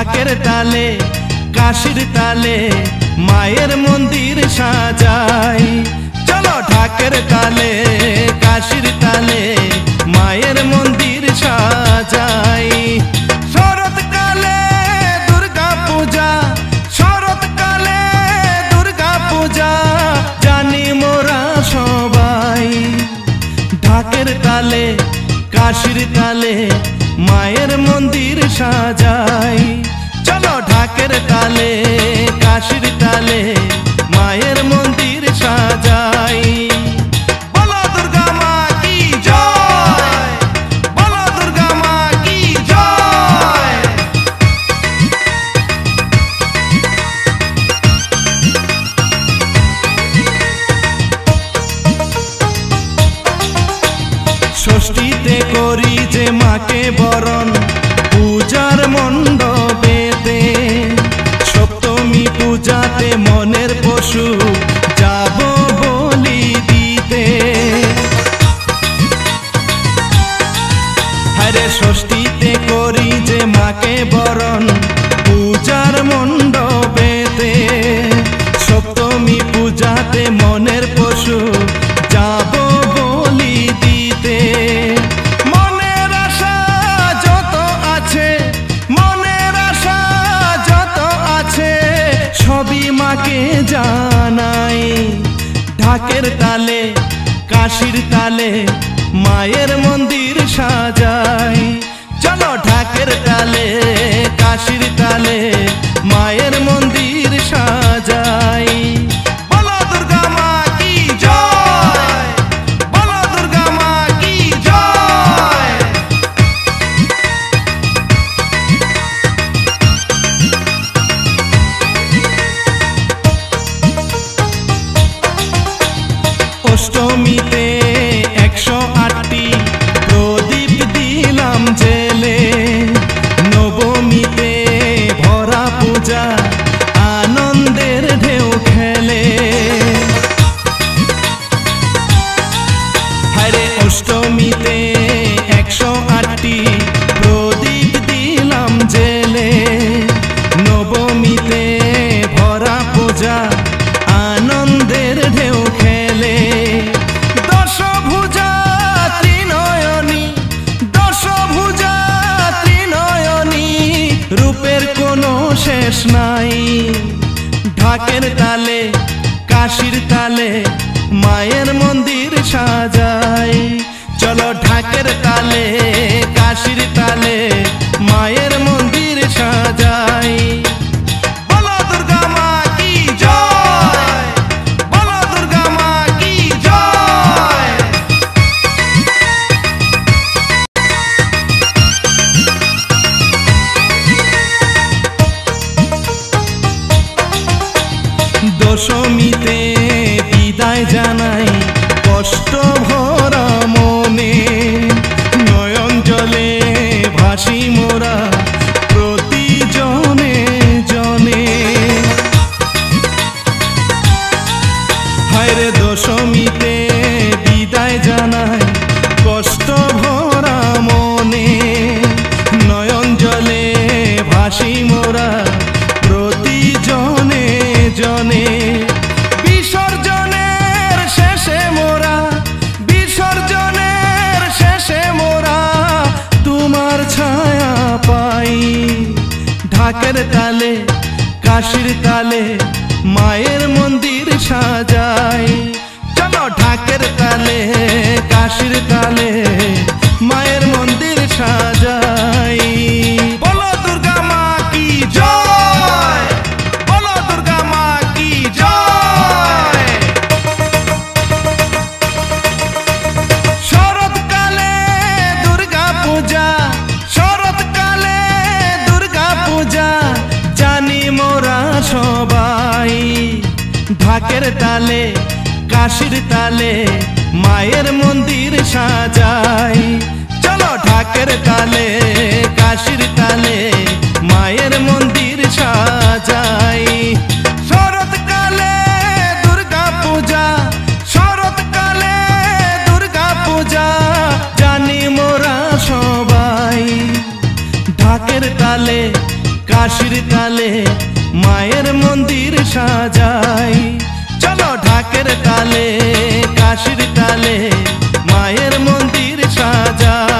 ঢাকের তালে কাশির তালে মায়ের মন্দির সাজাই। চলো ঢাকের তালে কাশির তালে মায়ের মন্দির সাজাই। শরৎকালে দুর্গা পূজা, শরৎকালে দুর্গা পূজা জানি মোরা সবাই। ঢাকের তালে কাশির তালে মায়ের মন্দির সাজাই। চলো ঢাকের তালে কাশির তালে মায়ের মন্দির সাজাই। বলো দুর্গা মা কি জয়, বলো দুর্গা মা কি জয়। ষষ্ঠীতে করি যে মাকে বরণ পূজার মণ্ডপেতে, সপ্তমী পূজাতে মনের পশু যাব বলি দিতে। হরে ষষ্ঠীতে করি যে মাকে বরণ পূজার মণ্ডপেতে, সপ্তমী পূজাতে মনের পশু যাব বলি দিতে। মনের আশা যত আছে, মনের আশা যত আছে সবই মাকে জানাই। ঢাকের তালে কাশির তালে মায়ের মন্দির সাজাই। চলো ঢাকের তালে কাশির তালে মায়ের মন্দির সাজাই। বলো দুর্গা মা কি জয়, বলো দুর্গা মা কি জয়। অষ্টমীতে 108টি প্রদীপ দিলাম জেলে, নবমীতে ভরা পূজা আনন্দের ঢেউ খেলে। হরে অষ্টমীতে 108টি প্রদীপ দিলাম জেলে, নবমীতে ভরা পূজা আনন্দের ঢেউ খেলে। দশভুজা ত্রিনয়নী, দশভুজা ত্রিনয়নী রূপের কোনো শেষ নাই। ঢাকের তালে কাশির তালে মায়ের মন্দির সাজাই। চলো ঢাকের তালে কাশির তালে মায়ের মন্দির সাজাই। বলো দুর্গা মা কি জয়, বলো দুর্গা মা কি জয়। দশমীতে বিদায় জানাই কষ্ট ভরা মনে, নয়ন জলে ভাসি মোরা প্রতি জনে জনে। হায়রে দশমীতে বিদায় জানাই কষ্ট ভরা মনে, নয়ন জলে ভাসি মোরা প্রতি জনে জনে। বিসর্জনের শেষে মোরা, বিসর্জনের শেষে মোরা তোমার ছায়া পাই। ঢাকের তালে কাশির তালে মায়ের মন্দির সাজাই। চলো ঢাকের তালে কাশির তালে মায়ের মন্দির সাজাই। বলো দুর্গা মা কি জয়, বলো দুর্গা মা কি জয়। শরৎকালে দুর্গা পূজা, শরৎকালে দুর্গা পূজা জানি মোরা সবাই। ঢাকের তালে কাশির তালে মায়ের মন্দির সাজাই। চলো ঢাকের তালে কাশির তালে মায়ের মন্দির সাজাই। শরৎকালে দুর্গা পূজা, শরৎকালে দুর্গা পূজা জানি মোরা সবাই। ঢাকের তালে কাশির তালে মায়ের মন্দির সাজাই। চলো ঢাকের তালে কাশির তালে মায়ের মন্দির সাজাই।